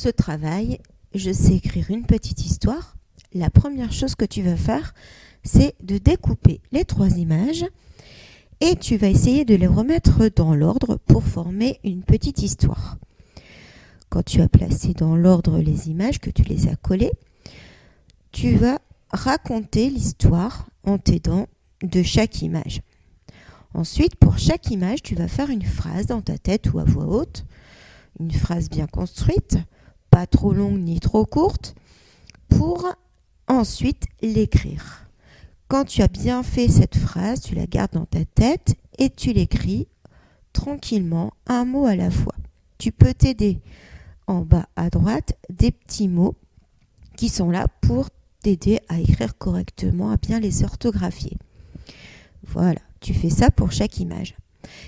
ce travail, je sais écrire une petite histoire. La première chose que tu vas faire, c'est de découper les 3 images et tu vas essayer de les remettre dans l'ordre pour former une petite histoire. Quand tu as placé dans l'ordre les images, que tu les as collées, tu vas raconter l'histoire en t'aidant de chaque image. Ensuite, pour chaque image, tu vas faire une phrase dans ta tête ou à voix haute, une phrase bien construite, pas trop longue ni trop courte, pour ensuite l'écrire. Quand tu as bien fait cette phrase, tu la gardes dans ta tête et tu l'écris tranquillement, un mot à la fois. Tu peux t'aider en bas à droite des petits mots qui sont là pour t'aider à écrire correctement, à bien les orthographier. Voilà, tu fais ça pour chaque image.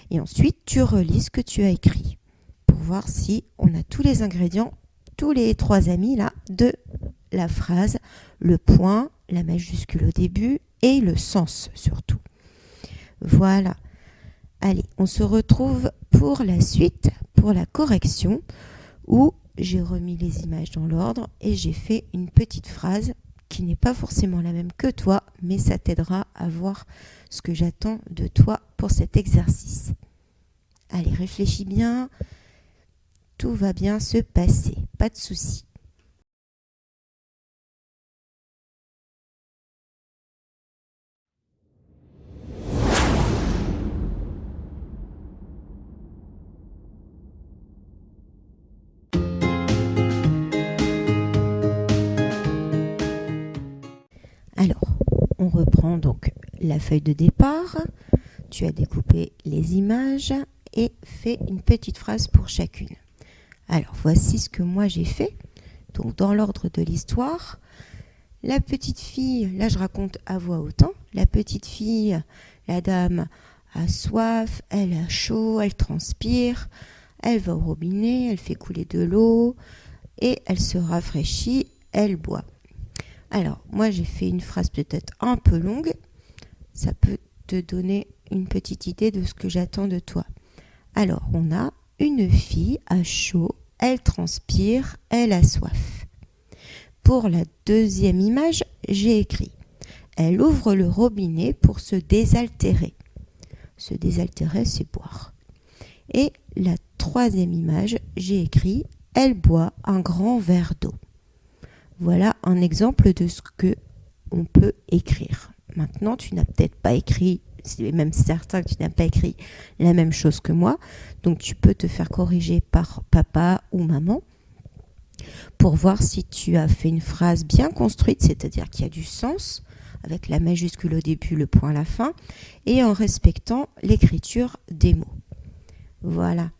Et ensuite, tu relis ce que tu as écrit pour voir si on a tous les ingrédients, tous les 3 amis là, de la phrase, le point, la majuscule au début et le sens surtout. Voilà. Allez, on se retrouve pour la suite, pour la correction, où j'ai remis les images dans l'ordre et j'ai fait une petite phrase qui n'est pas forcément la même que toi, mais ça t'aidera à voir ce que j'attends de toi pour cet exercice. Allez, réfléchis bien, tout va bien se passer, pas de souci. Alors, on reprend donc la feuille de départ. Tu as découpé les images et fait une petite phrase pour chacune. Alors, voici ce que moi j'ai fait. Donc, dans l'ordre de l'histoire, la petite fille, là je raconte à voix haute, la petite fille, la dame a soif, elle a chaud, elle transpire, elle va au robinet, elle fait couler de l'eau et elle se rafraîchit, elle boit. Alors, moi, j'ai fait une phrase peut-être un peu longue. Ça peut te donner une petite idée de ce que j'attends de toi. Alors, on a une fille à chaud, elle transpire, elle a soif. Pour la deuxième image, j'ai écrit « Elle ouvre le robinet pour se désaltérer ». Se désaltérer, c'est boire. Et la troisième image, j'ai écrit « Elle boit un grand verre d'eau ». Voilà un exemple de ce que on peut écrire. Maintenant, tu n'as peut-être pas écrit, c'est même certain que tu n'as pas écrit la même chose que moi, donc tu peux te faire corriger par papa ou maman pour voir si tu as fait une phrase bien construite, c'est-à-dire qui a du sens, avec la majuscule au début, le point à la fin, et en respectant l'écriture des mots. Voilà.